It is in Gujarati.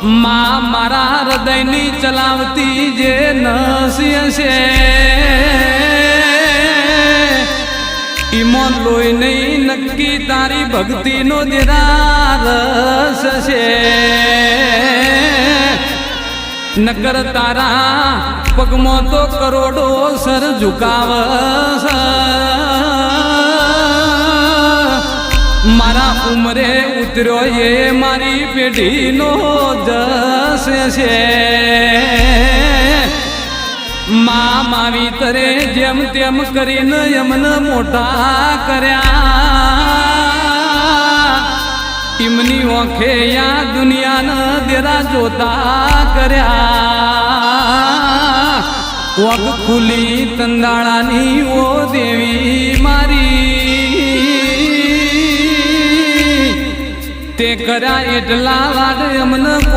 માં મારા હૃદયની ચલાવતી જે નસી છે ઈમો લોહી નહીં નક્કી તારી ભક્તિનો દેરા રસ છે નકર તારા પગમાં તો કરોડો સર ઝુકાવસ મારા ઉમરે ઉતર્યો એ મારી પેઢીનો જસ છે મા માવી તરે જેમ તેમ કરીને એમને મોટા કર્યા ઈમની ઓખે યા દુનિયાના દેરા જોતા કર્યા ઓખ ખુલી તંદાળાની ઓ દેવી મારી તે કર્યા એટલા લાડ અમને